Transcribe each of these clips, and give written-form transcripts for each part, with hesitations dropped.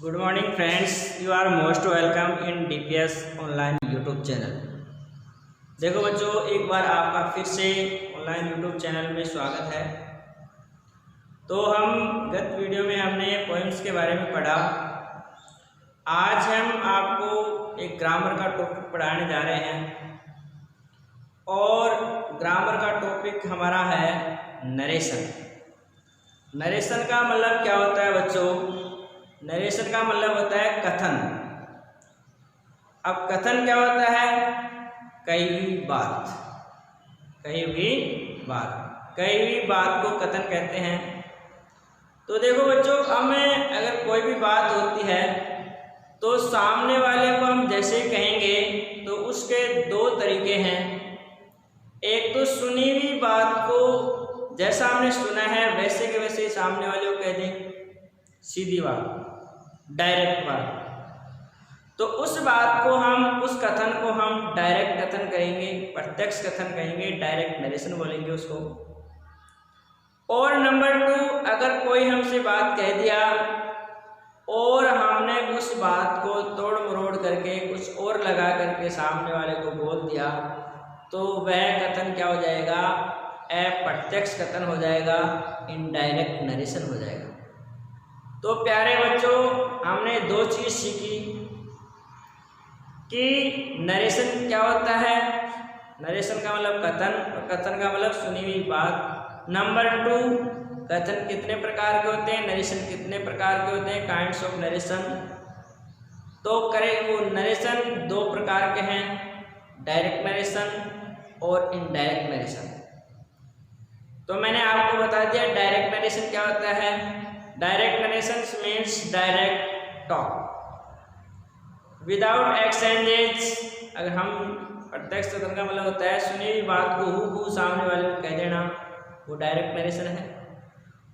Good morning friends, you are most welcome in DPS online YouTube channel. देखो बच्चों, एक बार आपका फिर से ऑनलाइन यूट्यूब चैनल में स्वागत है। तो हम गत वीडियो में हमने पोएम्स के बारे में पढ़ा। आज हम आपको एक ग्रामर का टॉपिक पढ़ाने जा रहे हैं और ग्रामर का टॉपिक हमारा है नरेशन। नरेशन का मतलब क्या होता है बच्चों? नरेशन का मतलब होता है कथन। अब कथन क्या होता है? कही हुई बात, कही हुई बात, कही हुई बात को कथन कहते हैं। तो देखो बच्चों, हमें अगर कोई भी बात होती है तो सामने वाले को हम जैसे कहेंगे तो उसके दो तरीके हैं। एक तो सुनी हुई बात को जैसा हमने सुना है वैसे के वैसे सामने वाले को कह दें, सीधी बात, डायरेक्ट बात। तो उस बात को हम, उस कथन को हम डायरेक्ट कथन कहेंगे, प्रत्यक्ष कथन कहेंगे, डायरेक्ट नरेशन बोलेंगे उसको। और नंबर 2, अगर कोई हमसे बात कह दिया और हमने उस बात को तोड़ मरोड़ करके कुछ और लगा करके सामने वाले को बोल दिया तो वह कथन क्या हो जाएगा? अप्रत्यक्ष कथन हो जाएगा, इनडायरेक्ट नरेशन हो जाएगा। तो प्यारे बच्चों, हमने दो चीज़ सीखी कि नरेशन क्या होता है। नरेशन का मतलब कथन और कथन का मतलब सुनी हुई बात। नंबर 2, कथन कितने प्रकार के होते हैं, नरेशन कितने प्रकार के होते हैं, काइंड्स ऑफ नरेशन। तो करें वो नरेशन दो प्रकार के हैं, डायरेक्ट नरेशन और इनडायरेक्ट नरेशन। तो मैंने आपको बता दिया डायरेक्ट नरेशन क्या होता है। Direct narration means direct talk without exchanges. अगर हम प्रत्यक्ष कथन का मतलब होता है सुनी हुई बात को हूबहू सामने वाले को कह देना, वो डायरेक्ट नरेशन है।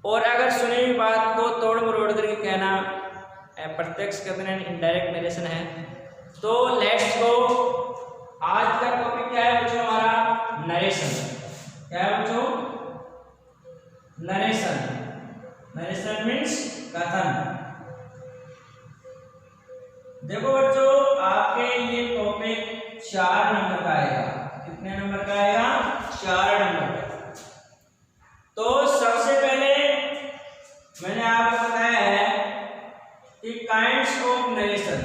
और अगर सुनी हुई बात को तोड़ मरोड़ करके कहना, प्रत्यक्ष कथन एंड इनडायरेक्ट नरेशन है। तो लेट्स गो। आज का टॉपिक क्या है बच्चों? हमारा नरेशन। क्या है बच्चों? नरेशन। नरेशन मीन्स कथन। देखो बच्चों, आपके ये टॉपिक 4 नंबर का आएगा। कितने नंबर का आएगा? 4 नंबर का। तो सबसे पहले मैंने आपको बताया है कि kinds of narration.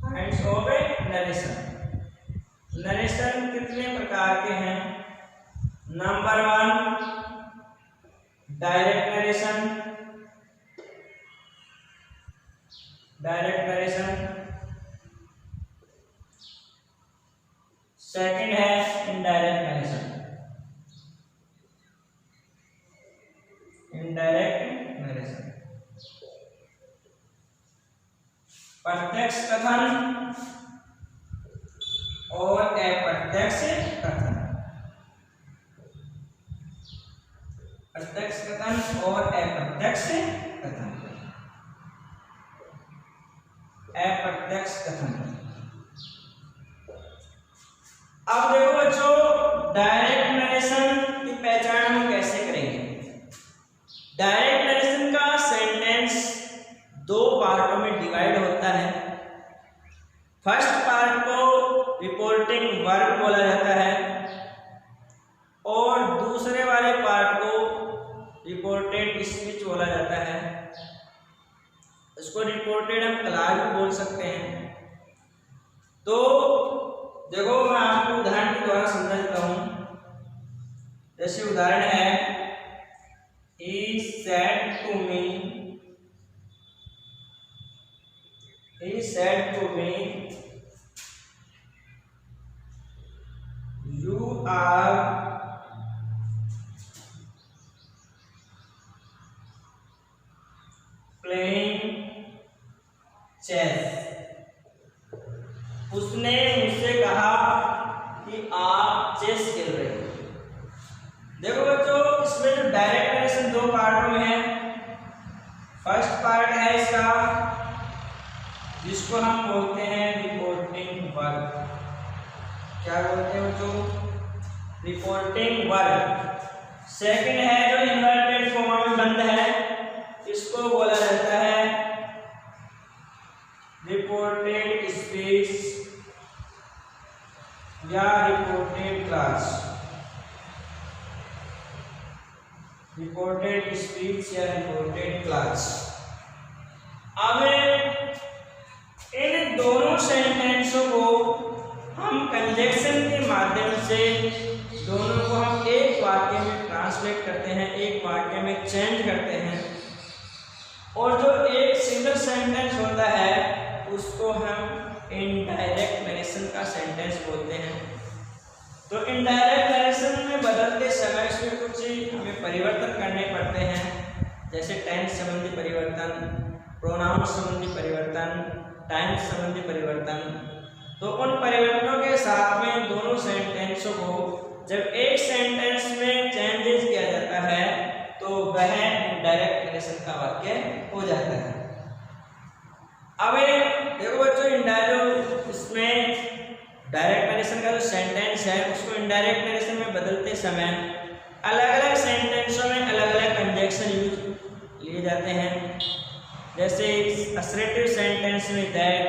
Kinds of narration. Narration कितने प्रकार के हैं? Number 1, direct narration. Direct narration. Second है इनडायरेक्ट नरेशन। इनडायरेक्ट नरेशन प्रत्यक्ष कथन और अप्रत्यक्ष कथन। प्रत्यक्ष कथन और अप्रत्यक्ष कथन। अप्रत्यक्ष कथन। अब देखो बच्चों, डायरेक्ट नरेशन की पहचान हम कैसे करेंगे? डायरेक्ट नरेशन का सेंटेंस 2 पार्टों में डिवाइड होता है। फर्स्ट पार्ट को रिपोर्टिंग वर्ब बोला जाता है और दूसरे वाले पार्ट को रिपोर्टेड स्पीच बोला जाता है। इसको रिपोर्टेड हम क्लास भी बोल सकते हैं। तो देखो, मैं आपको उदाहरण के द्वारा समझा देता हूं। जैसे उदाहरण है, He said to me, you are playing chess। उसने मुझसे कहा कि आप चेस खेल रहे हो। देखो बच्चों, इसमें जो डायरेक्ट नरेशन 2 पार्टों में है। फर्स्ट पार्ट है इसका, जिसको हम बोलते हैं रिपोर्टिंग वर्ब। क्या बोलते हैं बच्चों? Reporting verb. सेकंड है जो इन्वर्टेड कॉमा में बंद है, इसको बोला जाता है स्पीच या रिपोर्टेड क्लास। अब इन दोनों सेंटेंसों को हम कंजक्शन के माध्यम से दोनों को हम एक वाक्य में ट्रांसलेट करते हैं, एक वाक्य में चेंज करते हैं, और जो एक सिंगल सेंटेंस होता है उसको हम इनडायरेक्ट नरेशन का सेंटेंस बोलते हैं। तो इनडायरेक्ट नरेशन में बदलते समय इसमें कुछ हमें परिवर्तन करने पड़ते हैं, जैसे टेंस संबंधी परिवर्तन, प्रोनाउन संबंधी परिवर्तन, टाइम संबंधी परिवर्तन। तो उन परिवर्तनों के साथ में दोनों सेंटेंसों को जब एक सेंटेंस में चेंजेस किया जाता है तो वह इनडायरेक्ट नरेशन का वाक्य हो जाता है। अब देखो बच्चों, इनडायरेक्ट इसमें डायरेक्ट नरेशन का जो सेंटेंस है उसको इनडायरेक्ट नरेशन में बदलते समय अलग अलग सेंटेंसों में अलग अलग कंजक्शन यूज लिए जाते हैं। जैसे असर्टिव सेंटेंस में दैट,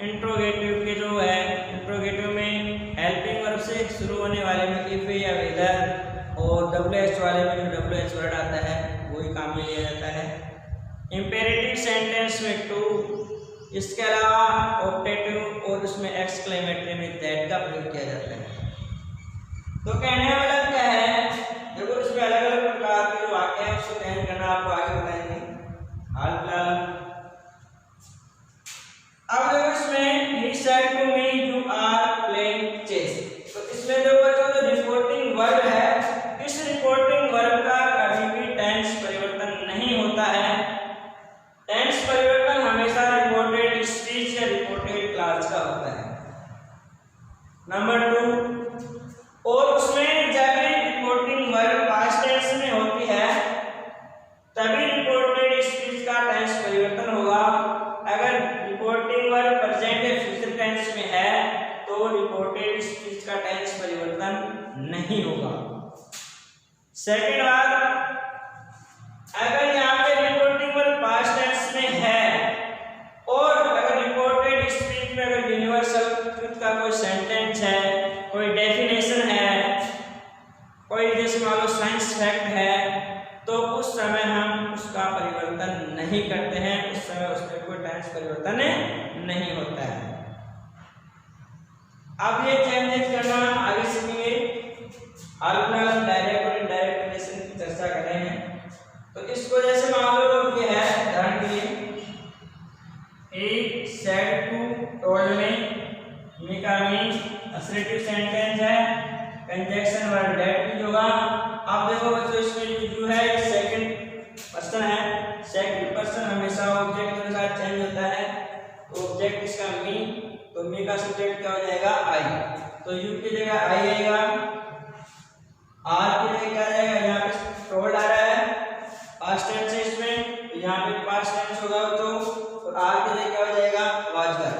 इंट्रोगेटिव के जो है इंट्रोगेटिव में हेल्पिंग वर्ब से शुरू होने वाले में इफ या वेदर, और WH वाले में जो WH वर्ड आता है वही काम में लिया जाता है। इंपेरेटिव सेंटेंस में टू, इसके अलावा ऑप्टेटिव और उसमें एक्सक्लेमेटरी में दैट का प्रयोग किया जाता है। तो कहने वाला क्या है, देखो इसमें अलग अलग प्रकार के जो वाक्य हैं उसको चयन करना आपको आगे बताएंगे। हाल फिलहाल अब देखो इसमें he said to me you are playing chess। तो इसमें जो रिपोर्टिंग वर्ब है, इस रिपोर्टिंग वर्ब का कभी भी टेंस परिवर्तन नहीं होता है। टेंस परिवर्तन हमेशा रिपोर्टेड स्पीच या रिपोर्टेड क्लास का होता है। नंबर 2, और उसमें जब रिपोर्टिंग वर्ब पास्ट टेंस में होती है तभी रिपोर्टेड स्पीच का टेंस परिवर्तन होगा। अगर रिपोर्टिंग वर्ब प्रेजेंट या फ्यूचर टेंस में है तो रिपोर्टेड स्पीच का टेंस परिवर्तन नहीं होगा। सेकंड बात, अगर यहाँ पे रिपोर्टिंग वर्ब पास्ट टेंस में है और अगर रिपोर्टेड स्पीच में अगर यूनिवर्सल ट्रुथ का कोई सेंटेंस है, कोई डेफिनेशन है, कोई जैसे मान लो साइंस फैक्ट है, तो उस समय हम उसका परिवर्तन नहीं करते हैं, उस समय उसमें कोई टेंस परिवर्तन नहीं होता है। अब ये चेंजेस करना आगे सीखेंगे। हाल फिलहाल डायरेक्ट और इनडायरेक्ट नरेशन की चर्चा कर रहे हैं। तो इसको जैसे मान लो ये है, उदाहरण के लिए he said to told me, me का मीन असर्टिव सेंटेंस है, कंजक्शन वर्ब दैट भी होगा। अब देखो बच्चों इसमें जो है सेकंड पर्सन है, सेकंड पर्सन हमेशा ऑब्जेक्ट के साथ चेंज होता है। तो ऑब्जेक्ट इसका मी, तो मी का सब्जेक्ट क्या हो जाएगा आई, तो यू की जगह आई आएगा, आर की जगह क्या जाएगा, यहाँ पे टोल्ड आ रहा है पास्ट टेंस है इसमें, तो यहाँ पे पास्ट टेंस होगा तो आर की जगह क्या हो जाएगा वाज का।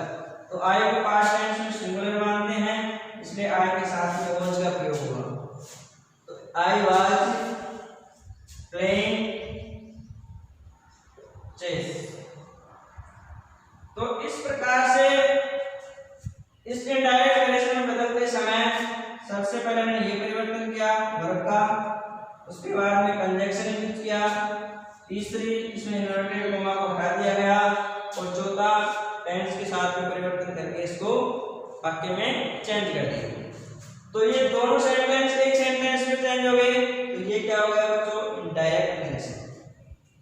तो आई को पास्ट टेंस में सिंगुलर मानते हैं, इसलिए आई के साथ में वाज का प्रयोग होगा। तो आई वाज प्लेइंग चेस। तो इस प्रकार से इस इनडायरेक्ट नरेशन में बदलते समय सबसे पहले हमने ये परिवर्तन किया वर्ब का, उसके बाद में कंजक्शन यूज किया, तीसरी इसमें इन्वर्टेड कोमा को हटा दिया गया, और चौथा टेंस के साथ में परिवर्तन करके इसको वाक्य में चेंज कर दिया। तो ये दोनों सेंटेंस एक सेंटेंस में चेंज हो गए, तो ये क्या हो गया बच्चों, इनडायरेक्ट नरेशन।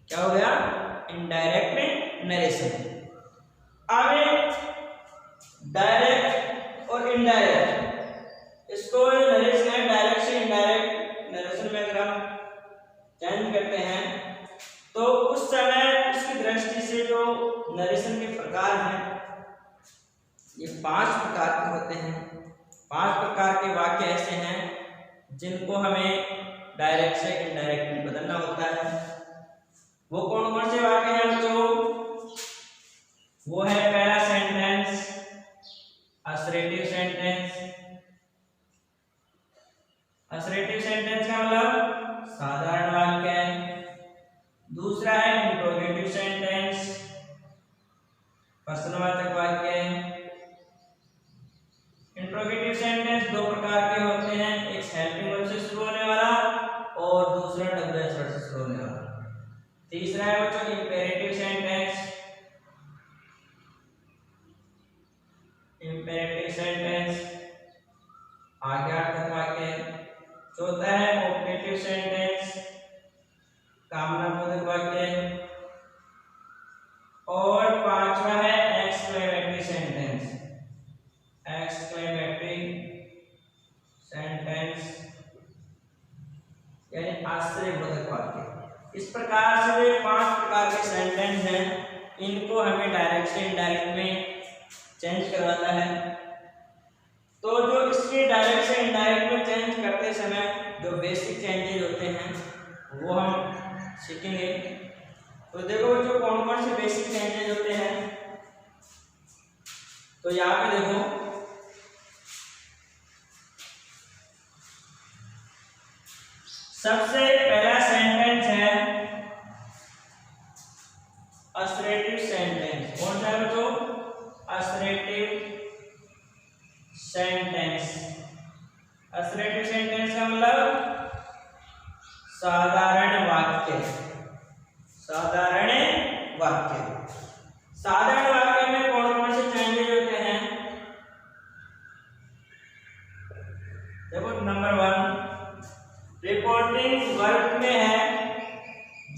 क्या हो गया, इनडायरेक्ट नरेशन। आगे डायरेक्ट और इनडायरेक्ट, इसको नरेशन है डायरेक्ट से इनडायरेक्ट नरेशन में अगर हम चेंज करते हैं तो उस समय उसकी दृष्टि से जो नरेशन के प्रकार हैं ये 5 प्रकार के होते हैं। 5 प्रकार के वाक्य ऐसे हैं जिनको हमें डायरेक्ट से इनडायरेक्ट में बदलना होता है। वो कौन कौन से वाक्य हैं बच्चों, वो है पहला sentence assertive sentence. Assertive sentence का मतलब साधारण वाक्य है। दूसरा है इंट्रोगेटिव सेंटेंस, प्रश्नवाचक वाक्य। इंट्रोगेटिव सेंटेंस 2 प्रकार के होते हैं, एक हेल्पिंग वर्ब से शुरू होने वाला और दूसरा WH वर्ब से शुरू होने वाला। तीसरा है बच्चों इंपेरेटिव सेंटेंस, इंपेरेटिव सेंटेंस आज्ञार्थक वाक्य। चौथा है ऑपरेटिव सेंटेंस, कामनाबोधक वाक्य। और पांचवा है एक्सक्लेमेटरी सेंटेंस, एक्सक्लेमेटरी सेंटेंस यानी आश्चर्यबोधक वाक्य। इस प्रकार से ये 5 प्रकार के सेंटेंस हैं, इनको हमें डायरेक्ट से इनडायरेक्ट में चेंज करवाना है। तो जो इसके डायरेक्ट से इनडायरेक्ट में चेंज करते समय जो बेसिक चेंजेस होते हैं वो हम सीखेंगे। तो देखो बच्चों कौन कौन से बेसिक चेंजेस होते हैं। तो यहाँ पे देखो सबसे पहला सेंटेंस है असर्टिव सेंटेंस। कौन सा है बच्चों? Assertive sentence. असर्टिव सेंटेंस का मतलब साधारण वाक्य, साधारण वाक्य। साधारण वाक्य में कौन कौन से चेंजेस होते हैं? देखो नंबर 1 रिपोर्टिंग वर्ब में है,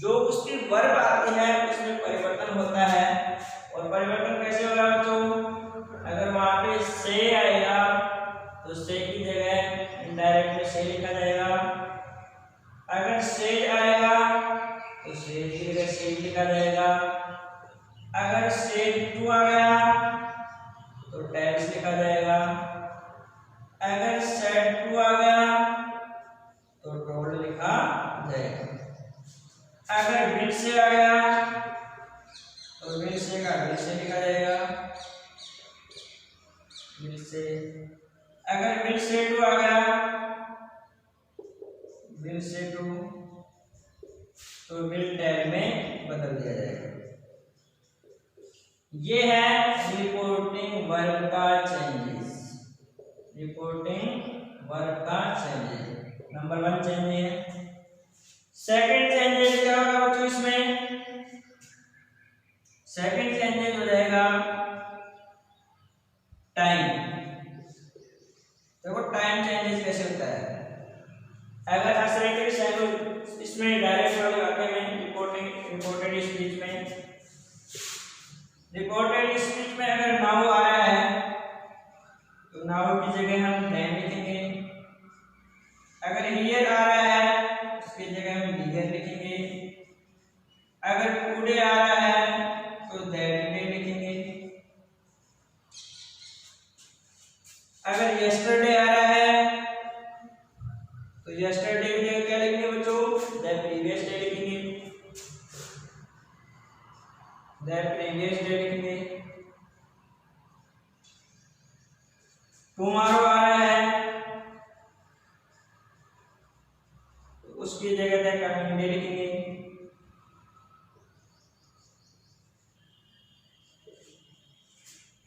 जो उसकी वर्ब आती है उसमें परिवर्तन होता है। और परिवर्तन कैसे होगा बच्चों? अगर वहां पे से आएगा तो से की जगह इनडायरेक्ट में से लिखा जाएगा। अगर से आएगा तो से की जगह से लिखा जाएगा। अगर से टू आ गया तो टैक्स लिखा जाएगा। अगर सेट टू आ गया तो टोल्ड लिखा जाएगा। अगर विल से आ गया तो विल से का विल से लिखा जाएगा, विल से। अगर विल से टू आ गया, विल से टू तो विल टेल में बदल दिया जाएगा। ये है रिपोर्टिंग वर्ब का चेंजेस, रिपोर्टिंग वर्ब का चेंजेस नंबर 1 चेंज है। सेकंड चेंजेस क्या होगा बच्चों इसमें? सेकंड चेंजेस हो जाएगा टाइम। देखो टाइम चेंजेस कैसे होता है? अगर असर्टिव सेंटेंस इसमें डायरेक्ट वाले वाक्य में रिपोर्टेड स्पीच में, रिपोर्टेड स्पीच में अगर नाउ आया है तो नाउ की जगह हम देन लिखेंगे। अगर हियर आ रहा है उसकी जगह हम हियर लिखेंगे। अगर टुडे आ रहा है तो दैट डे लिखेंगे। अगर यस्टरडे आ रहा है तो यस्टरडे की जगह क्या लिखेंगे बच्चों? द प्रीवियस डे लिखेंगे, द प्रीवियस डे लिखेंगे। टुमारो आ रहा है तो उसकी जगह द कमिंग डे लिखेंगे।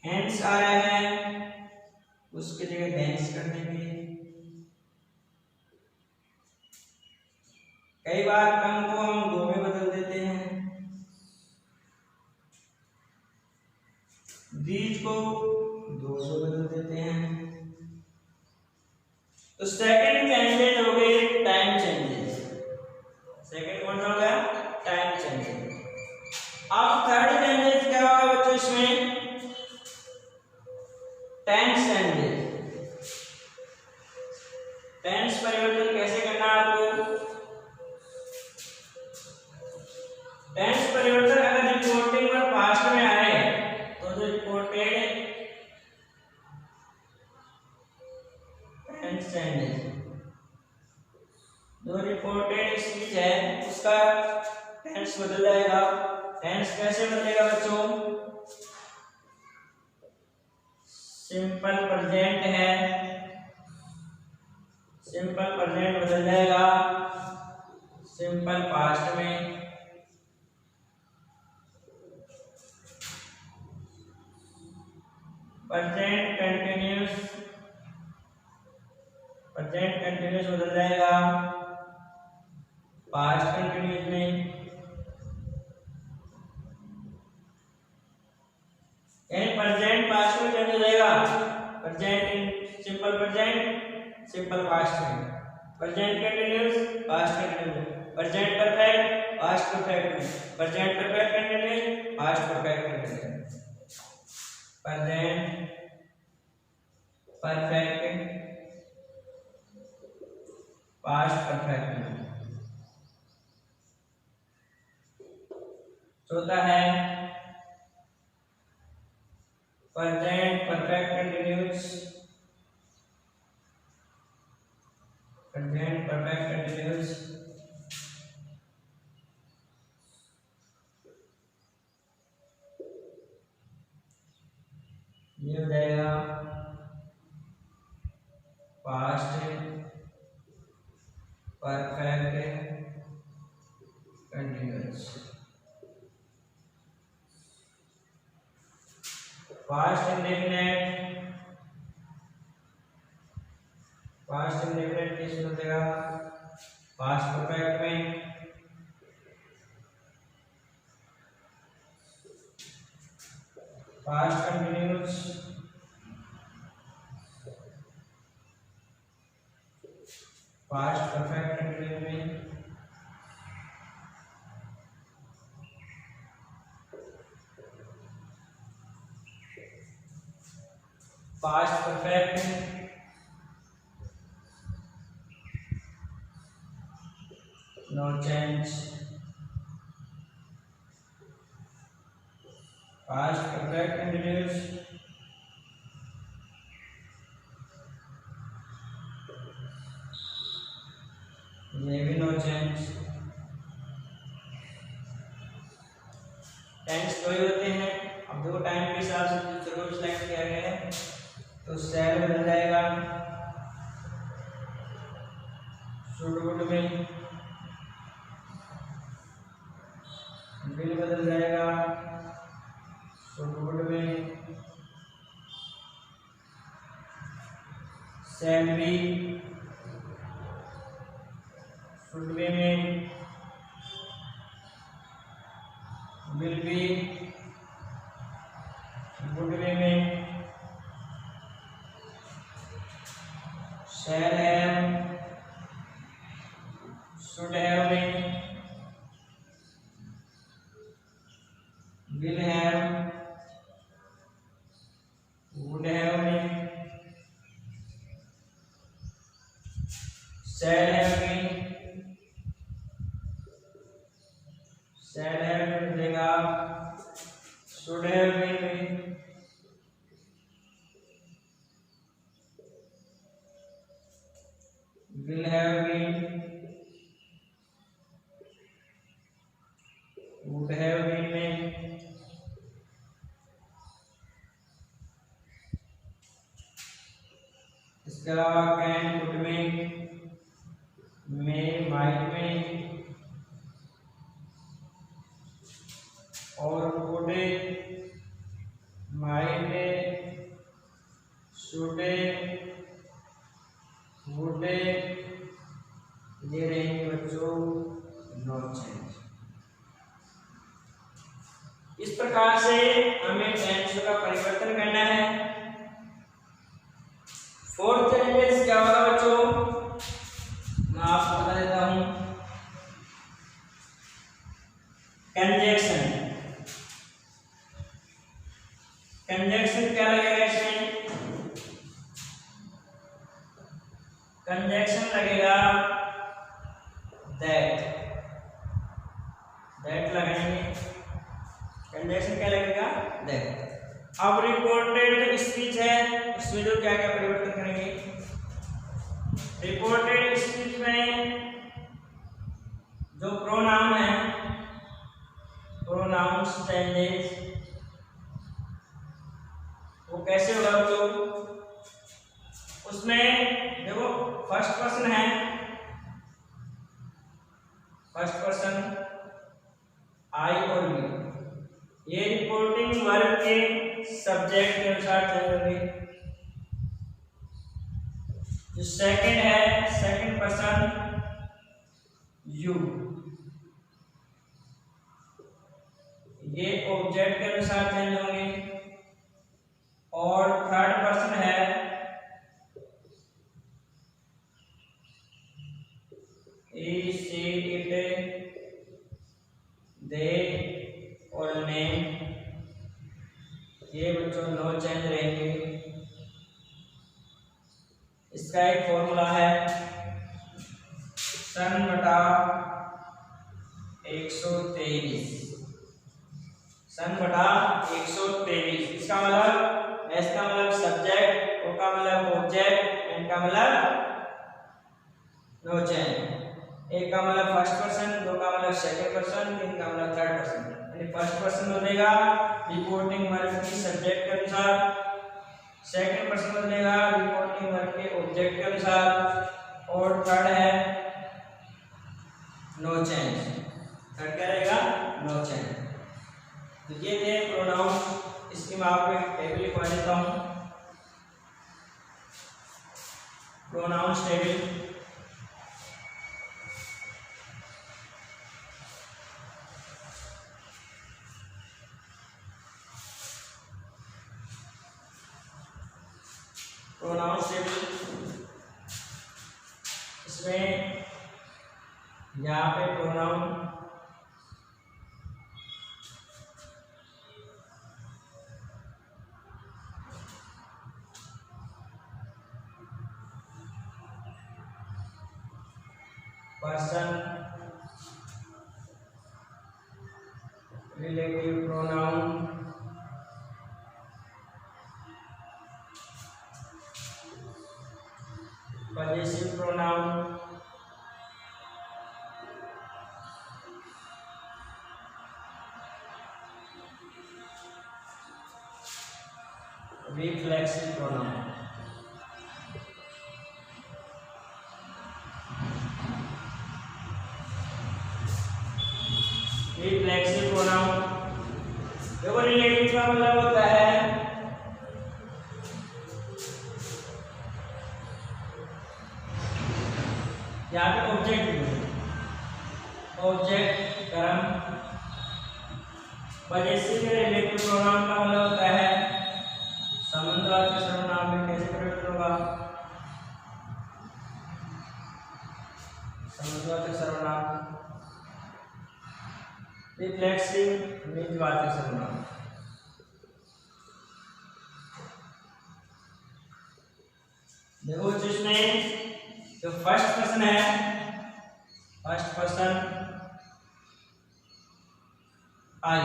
हेंस आ रहा है उसकी जगह हेंस कर देंगे। कई बार कम को हम दो में बदल देते हैं, बीज को दो से बदल देते हैं। तो सेकंड चेंजेस हो गए टाइम चेंजेस। सेकंड कौन सा हो गया? Time changes. अब थर्ड चेंजेस क्या होगा बच्चों इसमें? Tense changes. टेंस परिवर्तन कैसे करना है आपको? टेंस परिवर्तन अगर रिपोर्टिंग और पास्ट में आए तो जो रिपोर्टेड टेंस चेंजेस, जो रिपोर्टेड स्पीच है उसका टेंस बदल जाएगा। टेंस कैसे बदलेगा बच्चों? सिंपल प्रेजेंट है, सिंपल प्रेजेंट बदल जाएगा सिंपल पास्ट में। प्रेजेंट कंटिन्यूस, प्रेजेंट कंटिन्यूस बदल जाएगा पास्ट कंटिन्यूस में। यानी प्रेजेंट पास्ट में चेंज हो जाएगा। Present simple present simple past में, present continuous past continuous, present perfect past perfect में, present perfect continuous past perfect continuous, present perfect past perfect में। चौथा है present perfect continuous, present perfect continuous, ये हो जाएगा past perfect continuous. Past indefinite, past indefinite किस हो जाएगा पास्ट परफेक्ट में, past continuous, past perfect continuous में, past perfect no change, past perfect continuous, ये भी नो चेंज। टेंस दो ही होते हैं। अब देखो टाइम के हिसाब से जरूर सिलेक्ट किया गया है तो सेल बदल जाएगा शुड वुड में, विल बदल जाएगा शुड वुड में, शैल बी शुड बी में, विल बी वुड बी में, शैल हैव शुड हैव में, विल हैव वुड हैव में, शैल हैव में, शैल हैव में मिलेगा शुड हैव में, will have been would have been में, इसके अलावा कैन कुड में, माइट में और कुड माइट शुड वुड ये रहेंगे बच्चों नो चेंज। इस प्रकार से हमें टेंस का परिवर्तन करना है। फोर्थ चेंजेस क्या होगा बच्चों, मैं आपको बता देता हूं। कंजक्शन, कंजक्शन क्या लगेगा इसमें, कंजक्शन लगेगा दैट, दैट लगाएंगे, कंजक्शन क्या लगेगा दैट। अब रिपोर्टेड जो स्पीच है उसमें जो क्या क्या परिवर्तन करेंगे, रिपोर्टेड स्पीच में जो प्रोनाउन है, प्रोनाउंस चेंजेस वो कैसे होगा बच्चों, उसमें देखो फर्स्ट पर्सन है, फर्स्ट पर्सन आई और वी, ये रिपोर्टिंग वर्ब के सब्जेक्ट के अनुसार चलेंगे। जो सेकंड है, सेकंड पर्सन यू, ये ऑब्जेक्ट के अनुसार चेंज होंगे। और थर्ड पर्सन है he, she, it, they और name, ये बच्चों नो चेंज रहेंगे। इसका एक फॉर्मूला है सन बटा 123, सन बटा 123। इसका मतलब एस का मतलब सब्जेक्ट, ओ का मतलब ऑब्जेक्ट, एन का मतलब नो चेंज। एक का मतलब फर्स्ट पर्सन, दो का मतलब सेकंड पर्सन, तीन का मतलब थर्ड पर्सन। यानी फर्स्ट पर्सन बदलेगा रिपोर्टिंग वर्ब की सब्जेक्ट के अनुसार, सेकंड पर्सन बदलेगा रिपोर्टिंग वर्ब के ऑब्जेक्ट के अनुसार, और थर्ड है नो चेंज। थर्ड क्या रहेगा? No change. तो ये थे प्रोनाउन। इसकी मैं आपको एक टेबल लिखवा देता हूँ, प्रोनाउंस टेबल। प्रोनाउंस टेबल, इसमें यहाँ पे pronoun person, relative pronoun, possessive pronoun, reflexive pronoun. Reflexive pronoun देखो, रिलेटिव का मतलब होता है यहाँ पे ऑब्जेक्ट कर्म। पजेसिव के रिलेटिव प्रोनाउन का मतलब होता है संबंधवाचक सर्वनाम में कैसे प्रयुक्त होगा? संबंधवाचक सर्वनाम, रिफ्लेक्सिव निजवाचक सर्वनाम। देखो जिसमें जो फर्स्ट पर्सन है, फर्स्ट पर्सन आई,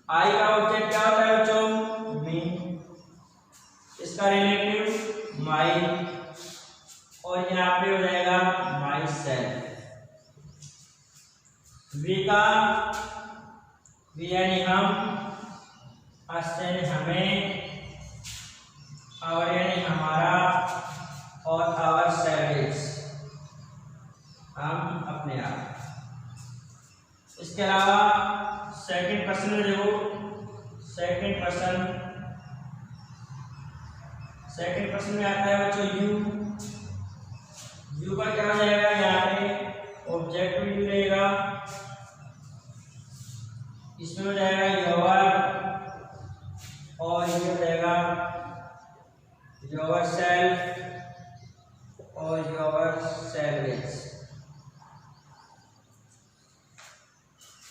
आई का ऑब्जेक्ट क्या होता है बच्चों? मी। इसका रिलेटिव माई, और यहाँ पे हो जाएगा माई सेल्फ। वी का वी यानी हम, अस यानी हमें, आवर यानी हमारा, और आवर सेल्व्स हम अपने आप। इसके अलावा सेकंड पर्सन में देखो, सेकंड पर्सन में आता है बच्चों यू। यू का क्या हो जाएगा? यहाँ पे ऑब्जेक्ट भी रहेगा, इसमें हो जाएगा योर, और ये हो जाएगा योर सेल्फ और योर सेल्व्स।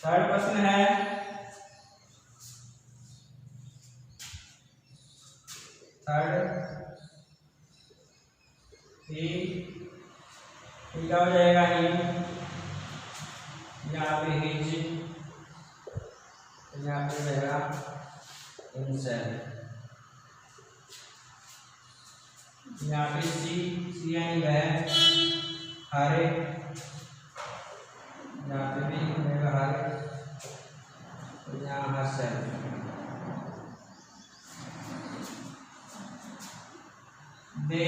थर्ड पर्सन है ही, क्या हो जाएगा? ही, यहाँ पे हिज, यहाँ पे रहेगा हिमसेल्फ। यहाँ पे सी यानी वह, हरे, यहाँ पे भी रहेगा हरे, और यहाँ हरसेल्फ। दे,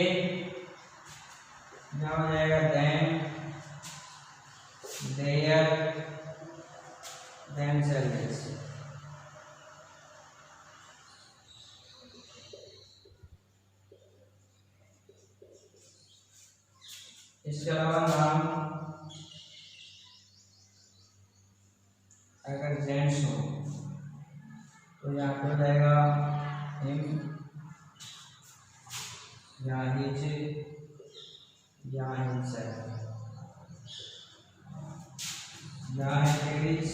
यहाँ हो जाएगा देम, देयर, themselves। इसके अलावा नाम अगर जेंट्स हो तो यहाँ पे हो जाएगा हिम या हिज या हिमसेल्फ, यहाँ है लेडीज,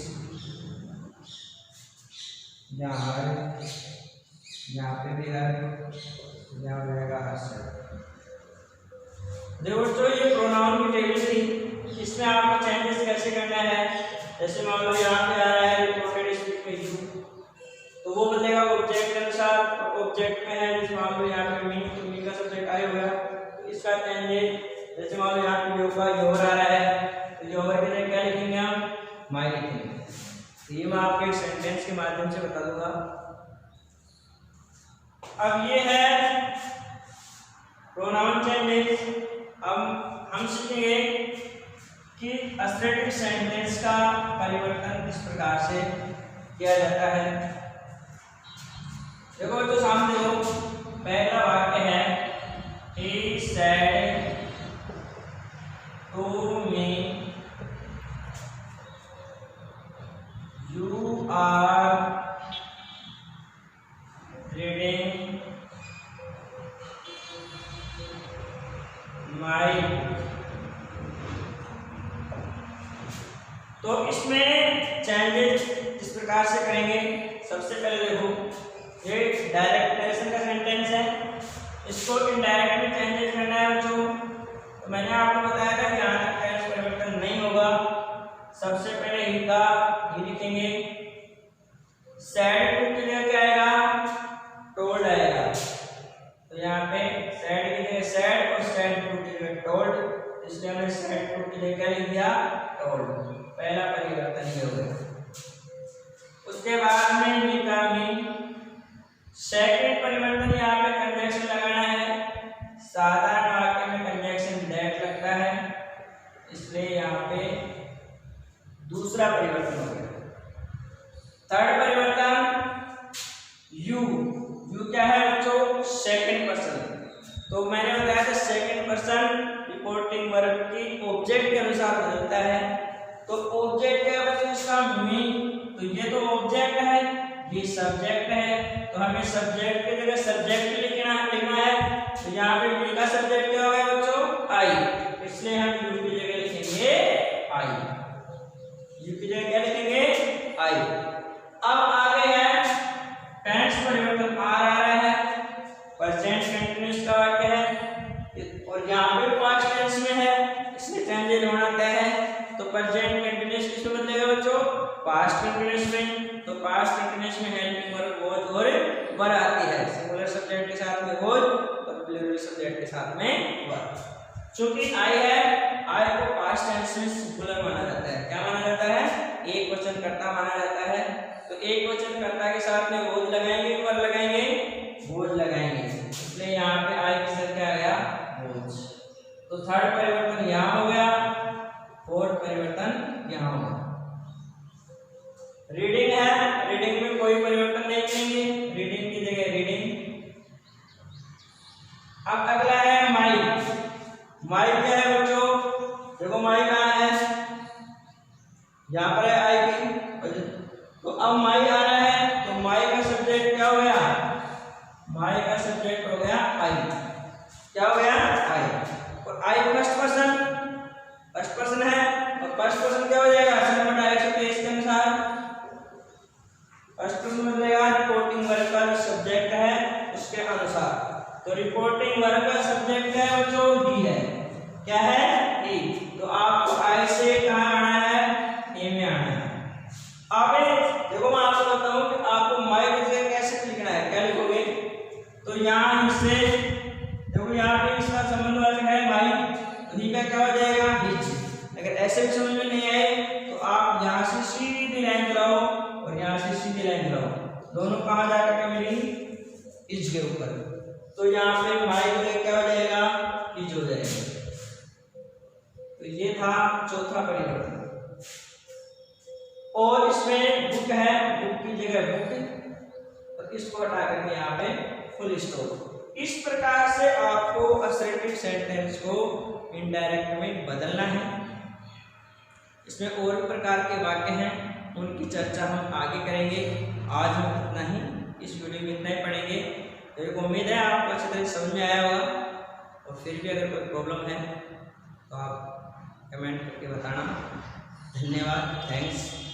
यहाँ हर, यहाँ पे भी हर, यहाँ रहेगा हर्षद। देखो दोस्तों ये प्रोनाउन की टेबल थी, इसमें आपको चेंजेस कैसे करना है। जैसे मान लो यहाँ पे आ रहा है रिपोर्टेड स्पीच में यू, तो वो बदलेगा ऑब्जेक्ट के अनुसार, और ऑब्जेक्ट में है जैसे मान लो यहाँ पे मी, तो मी का सब्जेक्ट आया हुआ, तो इसका चेंजेस जैसे मान लो यहाँ पे योगा योर आ रहा है, तो योर के लिए क्या लिखेंगे हम, माई लिखेंगे। तो ये मैं आपको एक सेंटेंस के माध्यम से बता दूंगा। अब ये है प्रोनाउन चेंजेस। अब हम सीखेंगे कि असर्टिव सेंटेंस का परिवर्तन किस प्रकार से किया जाता है। देखो जो सामने हो, पहला वाक्य है he said to me you are reading my book। तो इसमें चेंजेस इस प्रकार से करेंगे। सबसे पहले देखो ये डायरेक्ट नरेशन का सेंटेंस है, इसको इनडायरेक्ट में चेंजेस करना है बच्चों। तो मैंने आपको बताया था कि यहाँ तक टेंस परिवर्तन नहीं होगा। सबसे पहले ही का ही लिखेंगे, सैड की जगह क्या आएगा, टोल्ड आएगा। तो यहाँ पे सैड की जगह सैड और सैड टू की जगह टोल्ड, इसलिए हमने सैड टू की जगह क्या लिख दिया, टोल्ड। पहला परिवर्तन ये हो गया। उसके बाद में मी का मी, सेकंड परिवर्तन यहाँ पे कंजंक्शन लगाना है। साधारण वाक्य में कंजंक्शन दैट लगता है, इसलिए यहाँ पे दूसरा परिवर्तन हो गया। थर्ड परिवर्तन यू, यू क्या है बच्चों, सेकंड पर्सन। तो मैंने बताया था सेकंड पर्सन रिपोर्टिंग वर्ब की ऑब्जेक्ट के अनुसार बदलता है। तो ऑब्जेक्ट क्या है बच्चों, इसका मी, तो ये तो ऑब्जेक्ट है, ये सब्जेक्ट है, तो हमें सब्जेक्ट की जगह सब्जेक्ट लिखना है। तो यहाँ पे मी का सब्जेक्ट क्या होगा बच्चों, आई, इसलिए हम यू की जगह लिखेंगे आई। यू की जगह क्या लिखेंगे, आई। अब आगे है टेंस परिवर्तन, आ रहा है प्रेजेंट कंटीन्यूअस का वाक्य है और यहाँ पे पास्ट टेंस में है, इसलिए चेंजेस होना तय है। तो प्रेजेंट कंटीन्यूअस किसमें बदलेगा बच्चों, पास्ट कंटीन्यूअस में। तो पास्ट कंटीन्यूअस में हेल्पिंग वर्ब वॉज और वर आती है, सिंगुलर सब्जेक्ट के साथ में वॉज और प्लूरल सब्जेक्ट के साथ में वर। चूंकि आई है, आई को पास्ट टेंस में सिंगुलर माना जाता है। क्या माना जाता है, एक वचन कर्ता माना जाता है। तो एक वचन कर्ता के साथ में वॉज लगाएंगे, वर लगाएंगे, वॉज लगाएंगे, इसलिए यहाँ पे आई की जगह क्या आ गया, वॉज। तो थर्ड परिवर्तन यहाँ हो गया, फोर्थ परिवर्तन यहाँ हो गया। रीडिंग है, रीडिंग में कोई परिवर्तन नहीं करेंगे, रीडिंग की जगह रीडिंग। अब अगला है माई। माई क्या है बच्चों, देखो माई कहाँ है, यहाँ पर है आई की। तो अब माई आ रहा है, तो माई का सब्जेक्ट क्या हो गया, माई का सब्जेक्ट हो गया आई। क्या हो गया, आई। और आई फर्स्ट पर्सन है, और फर्स्ट पर्सन क्या हो जाएगा, सम डायरेक्शन केस के अनुसार फर्स्ट पर्सन बदलेगा रिपोर्टिंग वर्ब का सब्जेक्ट है उसके अनुसार। तो रिपोर्टिंग वर्ब का सब्जेक्ट है बच्चों ही है, क्या है, ही। तो आपको आई से कहाँ आना है, ए में आना है। अब देखो मैं आपको बताऊं कि आपको माई की जगह कैसे लिखना है, क्या लिखोगे। तो यहाँ से देखो यहाँ पे इसका संबंध वाचक है माई, तो ही का क्या हो जाएगा, हिज। अगर ऐसे भी समझ में नहीं आए तो आप यहाँ से सीधी लाइन चलाओ और यहाँ से सीधी लाइन चलाओ, दोनों कहाँ जाकर के मिलेंगी, हिज के ऊपर। तो यहाँ पे माई की जगह क्या हो जाएगा, हिज हो जाएगा। तो ये था चौथा परिवर्तन। और इसमें बुक है, बुक की जगह बुक, और इसको हटा करके यहाँ पे फुल स्टॉप। इस प्रकार से आपको असर्टिव सेंटेंस को इनडायरेक्ट में बदलना है। इसमें और भी प्रकार के वाक्य हैं, उनकी चर्चा हम आगे करेंगे। आज हम इतना ही इस वीडियो में इतना ही पढ़ेंगे। मेरे को उम्मीद है आपको अच्छी तरह समझ में आया होगा, और फिर भी अगर कोई प्रॉब्लम है तो आप कमेंट करके बताना। धन्यवाद, थैंक्स।